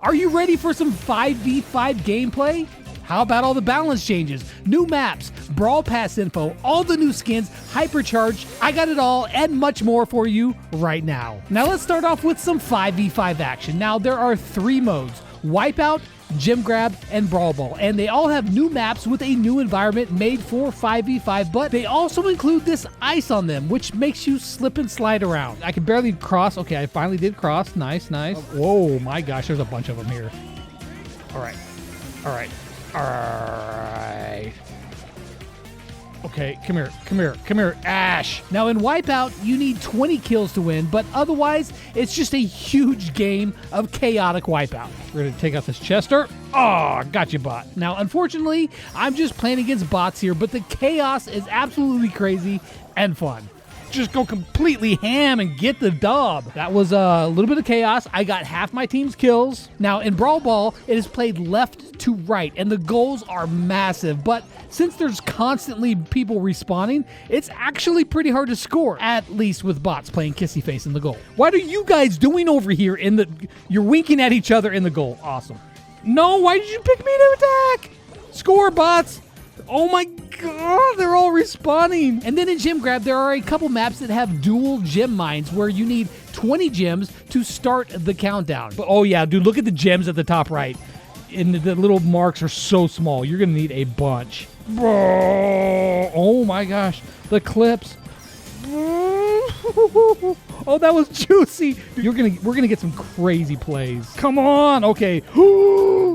Are you ready for some 5v5 gameplay? How about all the balance changes, new maps, Brawl Pass info, all the new skins, hypercharged? I got it all and much more for you right now. Now let's start off with some 5v5 action. Now there are 3 modes: Wipeout, Gym Grab, and Brawl Ball, and they all have new maps with a new environment made for 5v5, but they also include this ice on them, which makes you slip and slide around. I can barely cross. Okay, I finally did cross. Nice, nice. Whoa, my gosh, there's a bunch of them here. All right, all right, all right. Okay, come here, Ash. Now in Wipeout, you need 20 kills to win, but otherwise, it's just a huge game of chaotic Wipeout. We're gonna take out this Chester. Oh, got you, bot. Now, unfortunately, I'm just playing against bots here, but the chaos is absolutely crazy and fun. Just go completely ham and get the dub. That was a little bit of chaos. I got half my team's kills. Now, in Brawl Ball, it is played left to right, and the goals are massive, but since there's constantly people respawning, it's actually pretty hard to score, at least with bots playing kissy face in the goal. What are you guys doing over here in the... You're winking at each other in the goal. Awesome. No, why did you pick me to attack? Score, bots. Oh my god, they're all respawning. And then in Gym Grab, there are a couple maps that have dual gem mines where you need 20 gems to start the countdown. But oh yeah, dude, look at the gems at the top right. And the little marks are so small. You're gonna need a bunch. Oh my gosh, the clips. Oh, that was juicy. We're gonna get some crazy plays. Come on. Okay.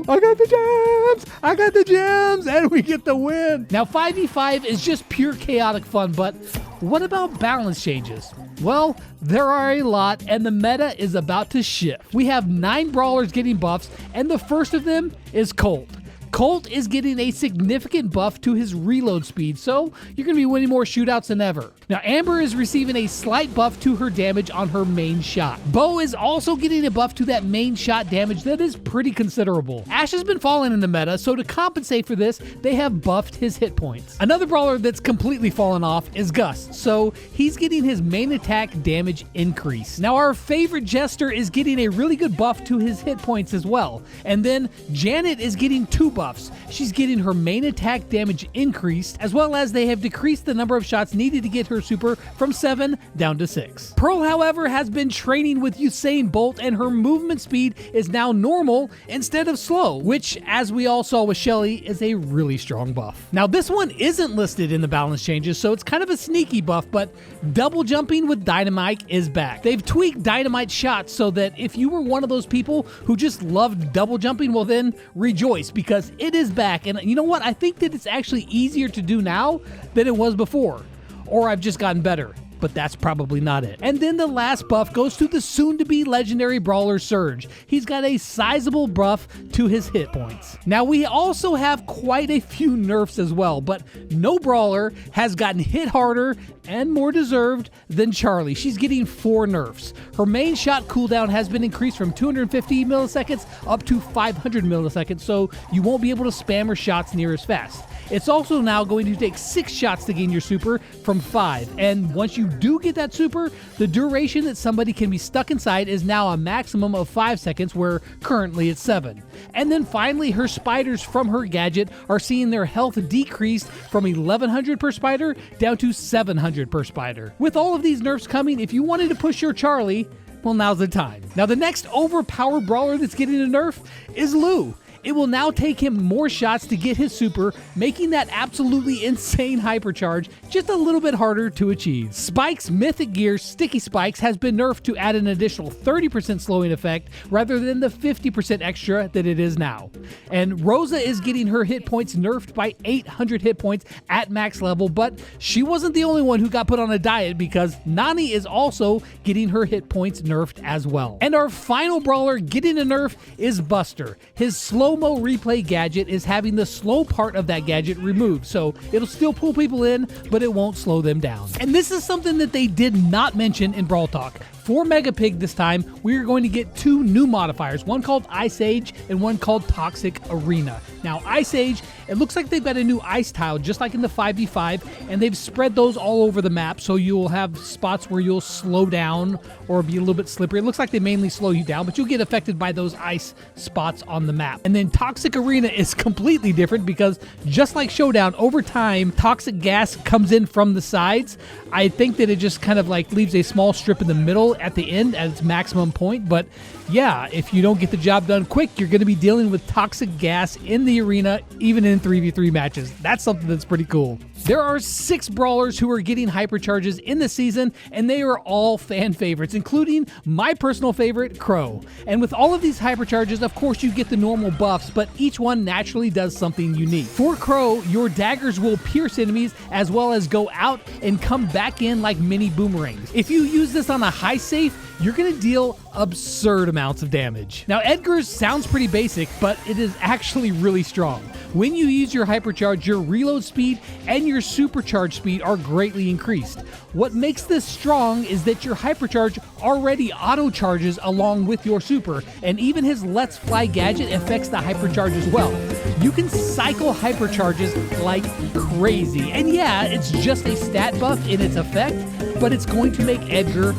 I got the gems. I got the gems, and we get the win. Now 5v5 is just pure chaotic fun, but what about balance changes? Well, there are a lot, and the meta is about to shift. We have 9 brawlers getting buffs, and the first of them is Colt. Colt is getting a significant buff to his reload speed, so you're going to be winning more shootouts than ever. Now, Amber is receiving a slight buff to her damage on her main shot. Bo is also getting a buff to that main shot damage that is pretty considerable. Ash has been falling in the meta, so to compensate for this, they have buffed his hit points. Another brawler that's completely fallen off is Gus, so he's getting his main attack damage increase. Now, our favorite Jester is getting a really good buff to his hit points as well. And then Janet is getting 2 buffs. She's getting her main attack damage increased, as well as they have decreased the number of shots needed to get her super from 7 down to 6. Pearl, however, has been training with Usain Bolt, and her movement speed is now normal instead of slow, which, as we all saw with Shelly, is a really strong buff. Now, this one isn't listed in the balance changes, so it's kind of a sneaky buff, but double jumping with Dynamite is back. They've tweaked Dynamite shots so that if you were one of those people who just loved double jumping, well then rejoice, because it is back. And you know what? I think that it's actually easier to do now than it was before. Or I've just gotten better. But that's probably not it. And then the last buff goes to the soon-to-be legendary brawler Surge. He's got a sizable buff to his hit points. Now, we also have quite a few nerfs as well, but no brawler has gotten hit harder and more deserved than Charlie. She's getting 4 nerfs. Her main shot cooldown has been increased from 250 milliseconds up to 500 milliseconds, so you won't be able to spam her shots near as fast. It's also now going to take 6 shots to gain your super from 5, and once you do get that super, the duration that somebody can be stuck inside is now a maximum of 5 seconds, where currently it's 7. And then finally, her spiders from her gadget are seeing their health decreased from 1100 per spider down to 700 per spider. With all of these nerfs coming, if you wanted to push your Charlie, well, now's the time. Now, the next overpowered brawler that's getting a nerf is Lou. It will now take him more shots to get his super, making that absolutely insane hypercharge just a little bit harder to achieve. Spike's Mythic Gear Sticky Spikes has been nerfed to add an additional 30% slowing effect rather than the 50% extra that it is now. And Rosa is getting her hit points nerfed by 800 hit points at max level, but she wasn't the only one who got put on a diet, because Nani is also getting her hit points nerfed as well. And our final brawler getting a nerf is Buster. His slow replay gadget is having the slow part of that gadget removed, so it'll still pull people in, but it won't slow them down. And this is something that they did not mention in Brawl Talk. For Mega Pig this time, we are going to get 2 new modifiers, one called Ice Age and one called Toxic Arena. Now, Ice Age, it looks like they've got a new ice tile, just like in the 5v5, and they've spread those all over the map, so you'll have spots where you'll slow down or be a little bit slippery. It looks like they mainly slow you down, but you'll get affected by those ice spots on the map. And then Toxic Arena is completely different because just like Showdown, over time, toxic gas comes in from the sides. I think that it just kind of like leaves a small strip in the middle at the end at its maximum point, but yeah, if you don't get the job done quick, you're going to be dealing with toxic gas in the arena, even in 3v3 matches. That's something that's pretty cool. There are 6 brawlers who are getting hypercharges in the season, and they are all fan favorites, including my personal favorite, Crow. And with all of these hypercharges, of course, you get the normal buffs, but each one naturally does something unique. For Crow, your daggers will pierce enemies as well as go out and come back in like mini boomerangs. If you use this on a high safe, you're going to deal absurd amounts of damage. Now, Edgar's sounds pretty basic, but it is actually really strong. When you use your hypercharge, your reload speed and your supercharge speed are greatly increased. What makes this strong is that your hypercharge already auto charges along with your super, and even his Let's Fly gadget affects the hypercharge as well. You can cycle hypercharges like crazy, and yeah, it's just a stat buff in its effect, but it's going to make Edgar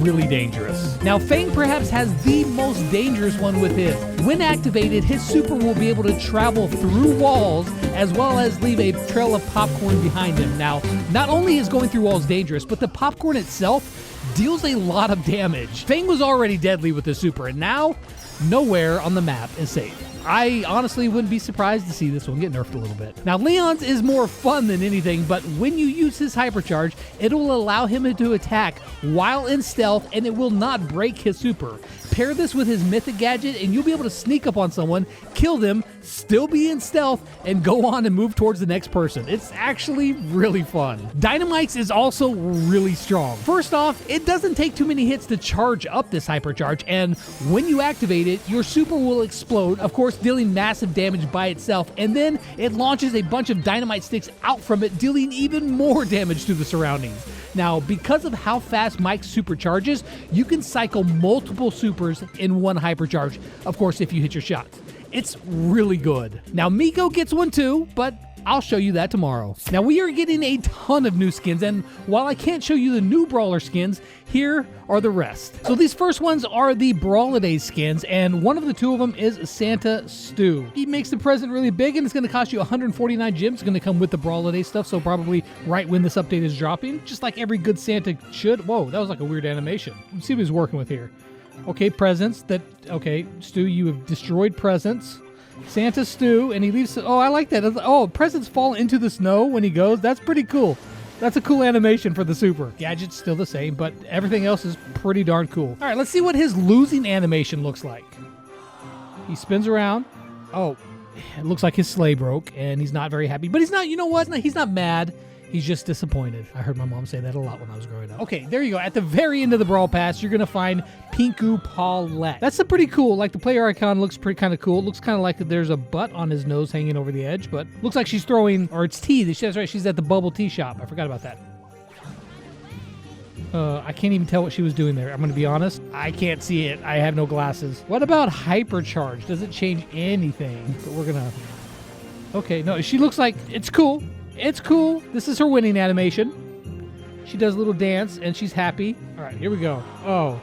really dangerous. Now, Fang perhaps has the most dangerous one with his. When activated, his super will be able to travel through walls as well as leave a trail of popcorn behind him. Now, not only is going through walls dangerous, but the popcorn itself deals a lot of damage. Fang was already deadly with the super, and now nowhere on the map is safe. I honestly wouldn't be surprised to see this one get nerfed a little bit. Now, Leon's is more fun than anything, but when you use his hypercharge, it'll allow him to attack while in stealth, and it will not break his super. Pair this with his mythic gadget, and you'll be able to sneak up on someone, kill them, still be in stealth, and go on and move towards the next person. It's actually really fun. Dynamite's is also really strong. First off, it doesn't take too many hits to charge up this hypercharge, and when you activate it, your super will explode, of course, dealing massive damage by itself, and then it launches a bunch of dynamite sticks out from it, dealing even more damage to the surroundings. Now, because of how fast Mike's super charges, you can cycle multiple supers in one hypercharge, of course, if you hit your shots. It's really good. Now, Miko gets one too, but I'll show you that tomorrow. Now, we are getting a ton of new skins, and while I can't show you the new brawler skins, here are the rest. So these first ones are the Brawladays skins, and one of the 2 of them is Santa Stu. He makes the present really big, and it's going to cost you 149 gems. It's going to come with the Brawladays stuff, so probably right when this update is dropping, just like every good Santa should. Whoa, that was like a weird animation. Let's see what he's working with here. Okay, presents. Okay, Stu, you have destroyed presents. Santa Stu, and he leaves. Oh, I like that. Oh, presents fall into the snow when he goes. That's pretty cool. That's a cool animation for the super. Gadget's still the same, but everything else is pretty darn cool. All right, let's see what his losing animation looks like. He spins around. Oh, it looks like his sleigh broke, and he's not very happy. But he's not, you know what? He's not mad. He's just disappointed. I heard my mom say that a lot when I was growing up. Okay, there you go. At the very end of the Brawl Pass, you're going to find Pinku Paulette. That's a pretty cool. Like, the player icon looks pretty kind of cool. It looks kind of like there's a butt on his nose hanging over the edge, but looks like she's throwing, or it's tea. That's right. She's at the bubble tea shop. I forgot about that. I can't even tell what she was doing there. I'm going to be honest. I can't see it. I have no glasses. What about hypercharge? Does it change anything? But we're going to... Okay, no, she looks like... It's cool. It's cool. This is her winning animation. She does a little dance, and she's happy. All right, here we go. Oh.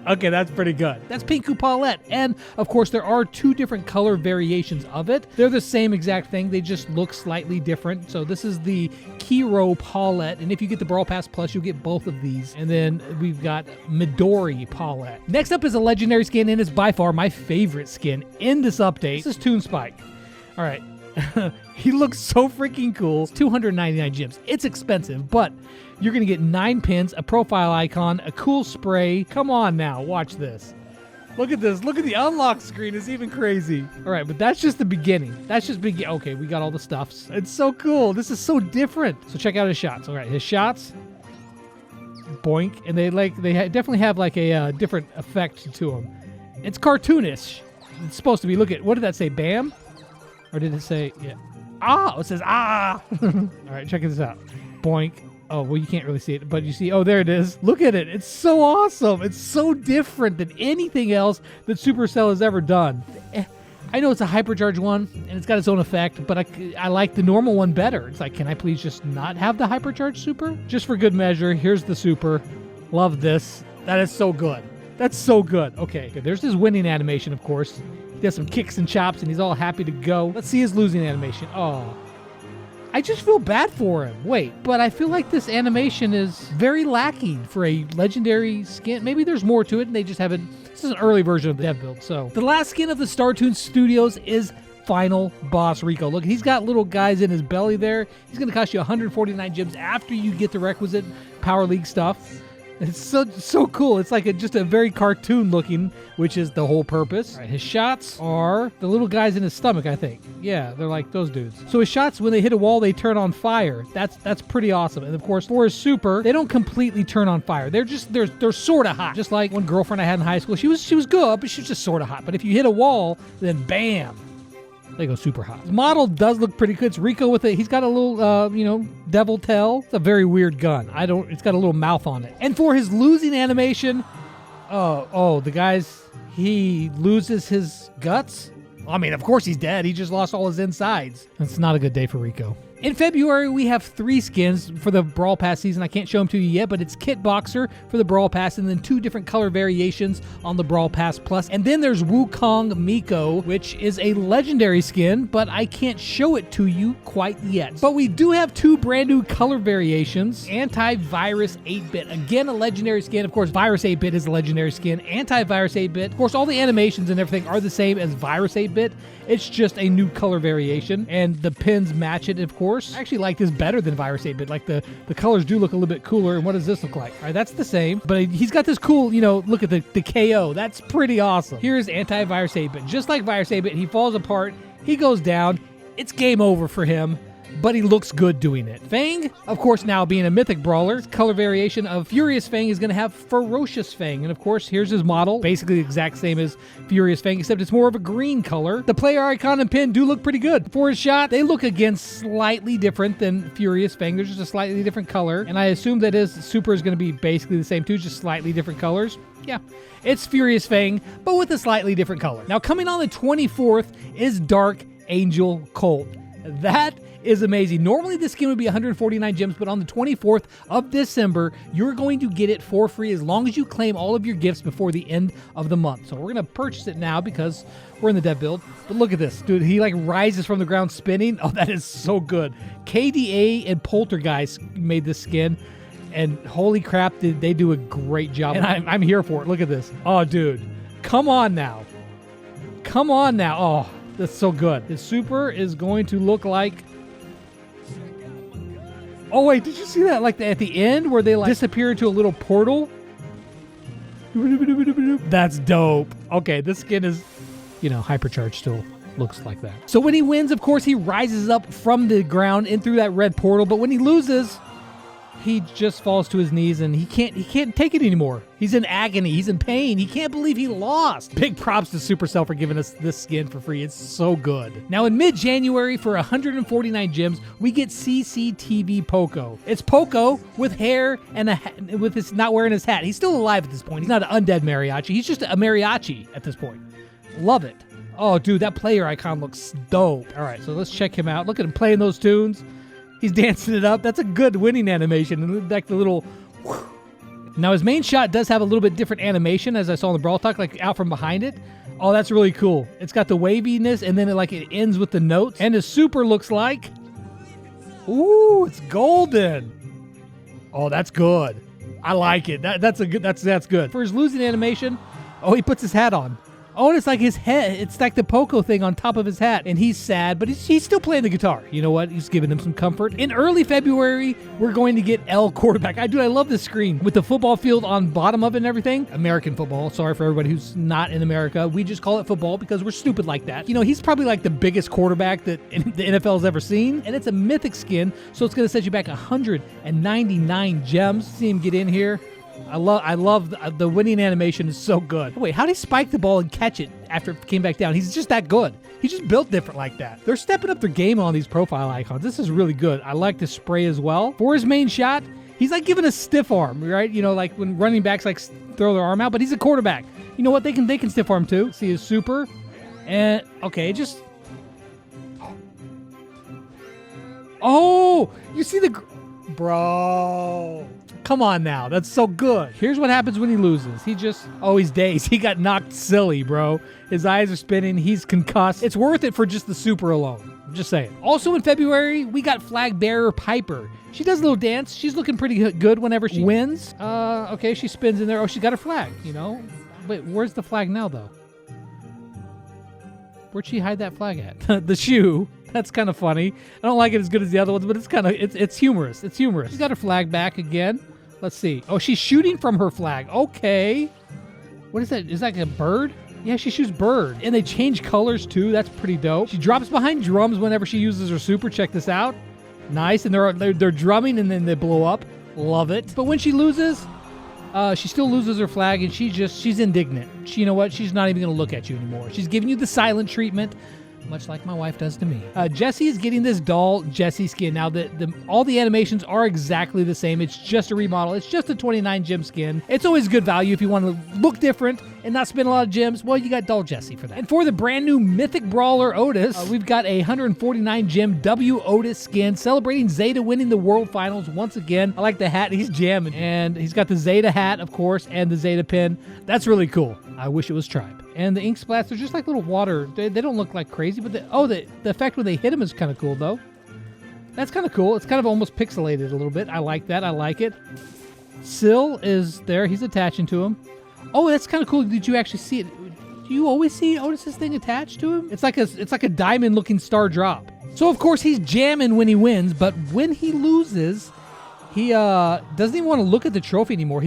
Okay, that's pretty good. That's Pinku Paulette. And, of course, there are 2 different color variations of it. They're the same exact thing. They just look slightly different. So this is the Kiro Paulette. And if you get the Brawl Pass Plus, you'll get both of these. And then we've got Midori Paulette. Next up is a legendary skin, and it's by far my favorite skin in this update. This is Toon Spike. All right. He looks so freaking cool. It's 299 gems. It's expensive, but you're going to get 9 pins, a profile icon, a cool spray. Come on now, watch this. Look at this. Look at the unlock screen. It's even crazy. All right, but that's just the beginning. That's just okay, we got all the stuffs. It's so cool. This is so different. So check out his shots. All right, his shots. Boink. And they definitely have like a different effect to them. It's cartoonish. It's supposed to be. Look at, what did that say? Bam? Or did it say, yeah. Ah, it says, ah. All right, check this out. Boink. Oh, well, you can't really see it, but you see, oh, there it is. Look at it. It's so awesome. It's so different than anything else that Supercell has ever done. I know it's a hypercharge one, and it's got its own effect, but I like the normal one better. It's like, can I please just not have the hypercharge super? Just for good measure, here's the super. Love this. That is so good. That's so good. Okay, there's his winning animation, of course. He does some kicks and chops, and he's all happy to go. Let's see his losing animation. Oh, I just feel bad for him. Wait, but I feel like this animation is very lacking for a legendary skin. Maybe there's more to it, and they just haven't. This is an early version of the dev build. So the last skin of the StarToon Studios is Final Boss Rico. Look, he's got little guys in his belly there. He's going to cost you 149 gems after you get the requisite Power League stuff. It's so cool. It's like just a very cartoon looking, which is the whole purpose. All right, his shots are the little guys in his stomach, I think. Yeah, they're like those dudes. So his shots, when they hit a wall, they turn on fire. That's pretty awesome. And of course, for his super, they don't completely turn on fire. They're sort of hot. Just like one girlfriend I had in high school. She was good, but she was just sort of hot. But if you hit a wall, then bam. They go super hot. The model does look pretty good. It's Rico with it. He's got a little, devil tail. It's a very weird gun. It's got a little mouth on it. And for his losing animation, the guys, he loses his guts. I mean, of course he's dead. He just lost all his insides. It's not a good day for Rico. In February, we have 3 skins for the Brawl Pass season. I can't show them to you yet, but it's Kit Boxer for the Brawl Pass, and then 2 different color variations on the Brawl Pass Plus. And then there's Wukong Miko, which is a legendary skin, but I can't show it to you quite yet. But we do have 2 brand new color variations. Antivirus 8-Bit, again a legendary skin. Of course, Virus 8-Bit is a legendary skin. Antivirus 8-Bit, of course, all the animations and everything are the same as Virus 8-Bit. It's just a new color variation, and the pins match it, of course. I actually like this better than Virus 8-Bit. Like, the colors do look a little bit cooler. And what does this look like? All right, that's the same, but he's got this cool, look at the KO. That's pretty awesome. Here's Antivirus 8-Bit. Just like Virus 8-Bit, he falls apart, he goes down, it's game over for him, but he looks good doing it. Fang, of course, now being a mythic brawler, color variation of Furious Fang is going to have Ferocious Fang. And of course, here's his model, basically the exact same as Furious Fang, except it's more of a green color. The player icon and pin do look pretty good. For his shot, they look again slightly different than Furious Fang. There's just a slightly different color. And I assume that his super is going to be basically the same too, just slightly different colors. Yeah, it's Furious Fang, but with a slightly different color. Now, coming on the 24th is Dark Angel Colt. That is amazing. Normally this skin would be 149 gems, but on the 24th of December, you're going to get it for free as long as you claim all of your gifts before the end of the month. So we're going to purchase it now because we're in the dev build. But look at this, dude. He like rises from the ground spinning. Oh, that is so good. KDA and Poltergeist made this skin, and holy crap, did they do a great job. And I'm here for it. Look at this. Oh, dude. Come on now. Come on now. Oh, that's so good. His super is going to look like... Oh, wait, did you see that? Like at the end where they like disappear into a little portal? That's dope. Okay, this skin is, hypercharged still looks like that. So when he wins, of course, he rises up from the ground in through that red portal. But when he loses, he just falls to his knees and he can't take it anymore. He's in agony. He's in pain. He can't believe he lost. Big props to Supercell for giving us this skin for free. It's so good. Now in mid-January, for 149 gems, we get CCTV Poco. It's Poco with hair and with his not wearing his hat. He's still alive at this point. He's not an undead mariachi. He's just a mariachi at this point. Love it. Oh, dude, that player icon looks dope. All right, so let's check him out. Look at him playing those tunes. He's dancing it up. That's a good winning animation. And like the little... Whew. Now, his main shot does have a little bit different animation, as I saw in the Brawl Talk, like out from behind it. Oh, that's really cool. It's got the waviness, and then it ends with the notes. And his super looks like... Ooh, it's golden. Oh, that's good. I like it. That's good. For his losing animation, oh, he puts his hat on. Oh, and it's like his head. It's like the Poco thing on top of his hat. And he's sad, but he's still playing the guitar. You know what? He's giving him some comfort. In early February, we're going to get L quarterback. I love this screen. With the football field on bottom of it and everything. American football. Sorry for everybody who's not in America. We just call it football because we're stupid like that. He's probably like the biggest quarterback that the NFL has ever seen. And it's a mythic skin, so it's going to set you back 199 gems. See him get in here. I love the winning animation is so good. Wait, how did he spike the ball and catch it after it came back down? He's just that good. He's just built different like that. They're stepping up their game on these profile icons. This is really good. I like the spray as well. For his main shot, He's like giving a stiff arm, right? You know, like when running backs like throw their arm out, but he's a quarterback. You know what? They can stiff arm too. See his super. And okay, just oh, you see the bro. Come on now. That's so good. Here's what happens when he loses. He's dazed. He got knocked silly, bro. His eyes are spinning. He's concussed. It's worth it for just the super alone. I'm just saying. Also in February, we got flag bearer Piper. She does a little dance. She's looking pretty good whenever she wins. Okay, she spins in there. Oh, she got her flag, you know? Wait, where's the flag now, though? Where'd she hide that flag at? The shoe. That's kind of funny. I don't like it as good as the other ones, but it's humorous. It's humorous. She's got her flag back again. Let's see. Oh, she's shooting from her flag. Okay. What is that? Is that a bird? Yeah, she shoots bird. And they change colors, too. That's pretty dope. She drops behind drums whenever she uses her super. Check this out. Nice. And they're drumming, and then they blow up. Love it. But when she loses, she still loses her flag, and she's indignant. You know what? She's not even going to look at you anymore. She's giving you the silent treatment, much like my wife does to me. Jessie is getting this doll Jessie skin. Now, all the animations are exactly the same. It's just a remodel. It's just a 29 gem skin. It's always good value if you want to look different and not spend a lot of gems. Well, you got doll Jessie for that. And for the brand new Mythic Brawler Otis, we've got a 149 gem W Otis skin celebrating Zeta winning the World Finals once again. I like the hat. He's jamming. And he's got the Zeta hat, of course, and the Zeta pin. That's really cool. I wish it was Tribe. And the ink splats, they're just like little water. They don't look like crazy, but the effect when they hit them is kind of cool, though. That's kind of cool. It's kind of almost pixelated a little bit. I like that. I like it. Syl is there. He's attaching to him. Oh, that's kind of cool. Did you actually see it? Do you always see Otis's thing attached to him? It's like a diamond-looking star drop. So, of course, he's jamming when he wins, but when he loses, he doesn't even want to look at the trophy anymore.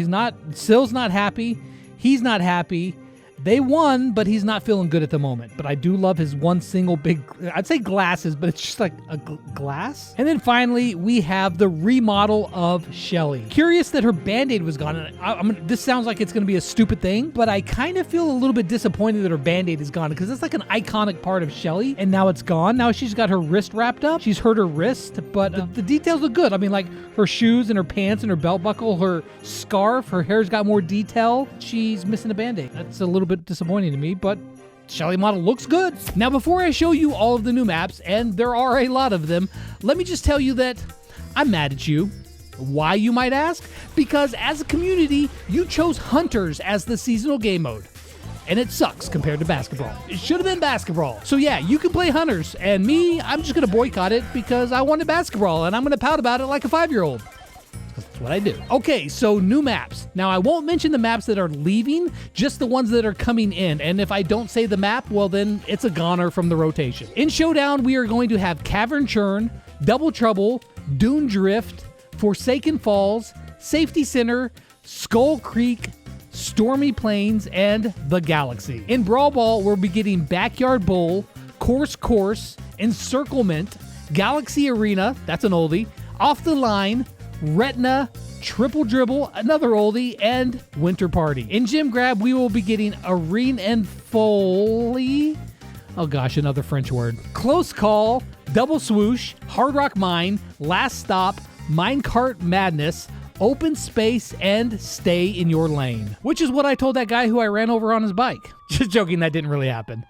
Syl's not happy. He's not happy. They won, but he's not feeling good at the moment. But I do love his one single big, I'd say glasses, but it's just like a glass. And then finally, we have the remodel of Shelly. Curious that her Band-Aid was gone. And this sounds like it's going to be a stupid thing, but I kind of feel a little bit disappointed that her Band-Aid is gone because it's like an iconic part of Shelly, and now it's gone. Now she's got her wrist wrapped up. She's hurt her wrist, but the details look good. I mean, like her shoes and her pants and her belt buckle, her scarf, her hair's got more detail. She's missing a Band-Aid. That's a little bit disappointing to me, but Shelly model looks good. Now, before I show you all of the new maps, and there are a lot of them, let me just tell you that I'm mad at you. Why, you might ask? Because as a community, you chose Hunters as the seasonal game mode. And it sucks compared to Basketball. It should have been Basketball. So yeah, you can play Hunters, and me, I'm just going to boycott it because I wanted Basketball, and I'm going to pout about it like a 5-year-old. That's what I do. Okay, so new maps. Now, I won't mention the maps that are leaving, just the ones that are coming in. And if I don't say the map, well, then it's a goner from the rotation. In Showdown, we are going to have Cavern Churn, Double Trouble, Dune Drift, Forsaken Falls, Safety Center, Skull Creek, Stormy Plains, and The Galaxy. In Brawl Ball, we'll be getting Backyard Bowl, Course, Encirclement, Galaxy Arena, that's an oldie, Off the Line, Retina, Triple Dribble, another oldie, and Winter Party. In Gym Grab, we will be getting Arena and Foley. Oh gosh, another French word. Close Call, Double Swoosh, Hard Rock Mine, Last Stop, Minecart Madness, Open Space, and Stay in Your Lane. Which is what I told that guy who I ran over on his bike. Just joking, that didn't really happen.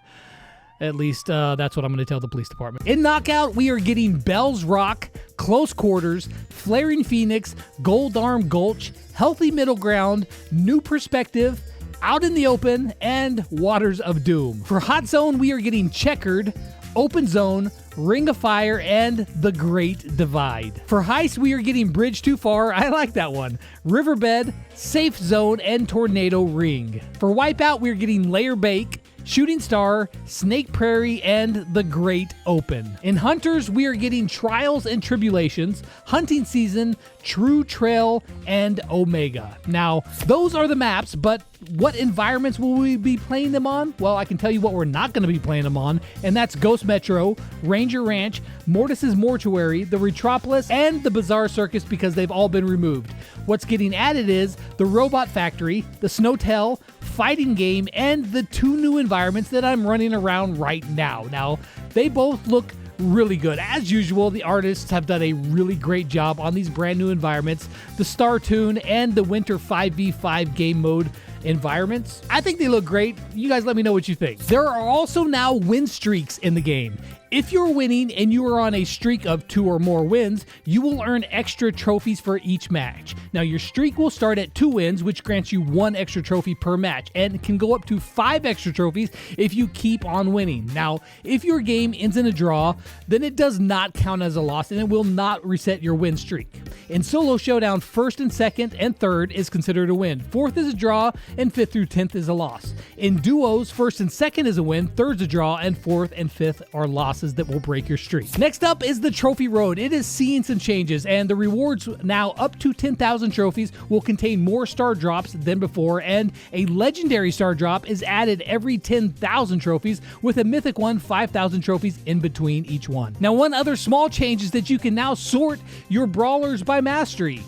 At least that's what I'm going to tell the police department. In Knockout, we are getting Bell's Rock, Close Quarters, Flaring Phoenix, Gold Arm Gulch, Healthy Middle Ground, New Perspective, Out in the Open, and Waters of Doom. For Hot Zone, we are getting Checkered, Open Zone, Ring of Fire, and The Great Divide. For Heist, we are getting Bridge Too Far. I like that one. Riverbed, Safe Zone, and Tornado Ring. For Wipeout, we are getting Layer Bake, Shooting Star, Snake Prairie, and The Great Open. In Hunters, we are getting Trials and Tribulations, Hunting Season, True Trail, and Omega. Now, those are the maps, but what environments will we be playing them on? Well, I can tell you what we're not going to be playing them on, and that's Ghost Metro, Ranger Ranch, Mortis's Mortuary, the Retropolis, and the Bazaar Circus because they've all been removed. What's getting added is the Robot Factory, the Snowtell, Fighting Game, and the 2 new environments that I'm running around right now. Now, they both look really good. As usual, the artists have done a really great job on these brand new environments, the Star Toon and the Winter 5v5 game mode environments. I think they look great. You guys let me know what you think. There are also now win streaks in the game. If you're winning and you are on a streak of 2 or more wins, you will earn extra trophies for each match. Now, your streak will start at 2 wins, which grants you 1 extra trophy per match, and can go up to 5 extra trophies if you keep on winning. Now, if your game ends in a draw, then it does not count as a loss and it will not reset your win streak. In Solo Showdown, 1st and 2nd and 3rd is considered a win. 4th is a draw, and 5th through 10th is a loss. In Duos, 1st and 2nd is a win, 3rd's a draw, and 4th and 5th are losses that will break your streak. Next up is the Trophy Road. It is seeing some changes, and the rewards now up to 10,000 trophies will contain more star drops than before, and a legendary star drop is added every 10,000 trophies, with a mythic one 5,000 trophies in between each one. Now, one other small change is that you can now sort your brawlers by mastery.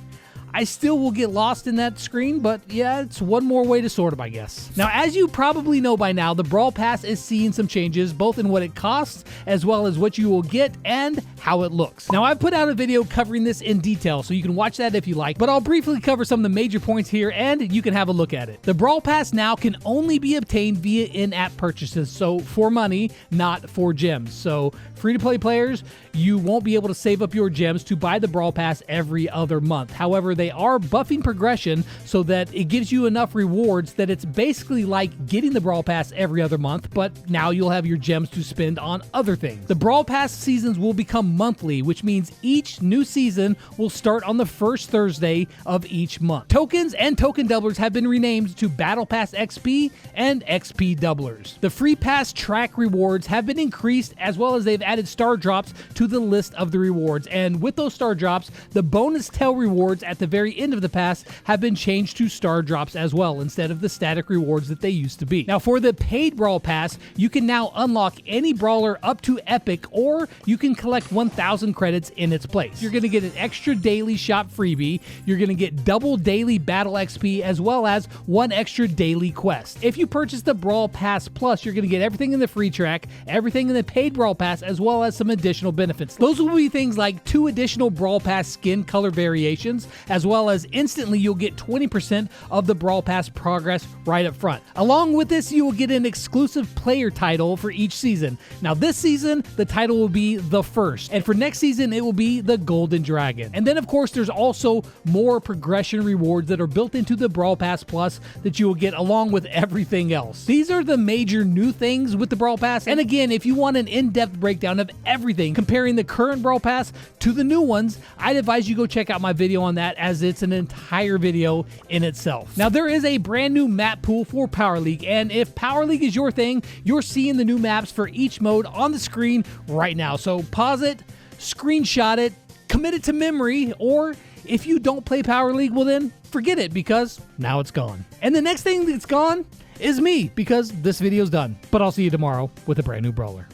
I still will get lost in that screen, but yeah, it's one more way to sort them, I guess. Now, as you probably know by now, the Brawl Pass is seeing some changes, both in what it costs, as well as what you will get, and how it looks. Now, I've put out a video covering this in detail, so you can watch that if you like, but I'll briefly cover some of the major points here, and you can have a look at it. The Brawl Pass now can only be obtained via in-app purchases, so for money, not for gems. So, free-to-play players, you won't be able to save up your gems to buy the Brawl Pass every other month. However, they are buffing progression so that it gives you enough rewards that it's basically like getting the Brawl Pass every other month, but now you'll have your gems to spend on other things. The Brawl Pass seasons will become monthly, which means each new season will start on the first Thursday of each month. Tokens and token doublers have been renamed to Battle Pass XP and XP doublers. The free pass track rewards have been increased, as well as they've added star drops to the list of the rewards, and with those star drops, the bonus tail rewards at the very end of the pass have been changed to star drops as well, instead of the static rewards that they used to be. Now, for the paid Brawl Pass, you can now unlock any brawler up to Epic, or you can collect 1,000 credits in its place. You're going to get an extra daily shop freebie, you're going to get double daily battle XP, as well as 1 extra daily quest. If you purchase the Brawl Pass Plus, you're going to get everything in the free track, everything in the paid Brawl Pass, as well as some additional benefits. Those will be things like 2 additional Brawl Pass skin color variations, as well as instantly you'll get 20% of the Brawl Pass progress right up front. Along with this, you will get an exclusive player title for each season. Now, this season, the title will be the First, and for next season, it will be the Golden Dragon. And then, of course, there's also more progression rewards that are built into the Brawl Pass Plus that you will get along with everything else. These are the major new things with the Brawl Pass, and again, if you want an in-depth breakdown of everything, comparing the current Brawl Pass to the new ones, I'd advise you go check out my video on that, as it's an entire video in itself. Now, there is a brand new map pool for Power League, and if Power League is your thing, you're seeing the new maps for each mode on the screen right now. So pause it, screenshot it, commit it to memory, or if you don't play Power League, well then forget it, because now it's gone. And the next thing that's gone is me, because this video's done. But I'll see you tomorrow with a brand new brawler.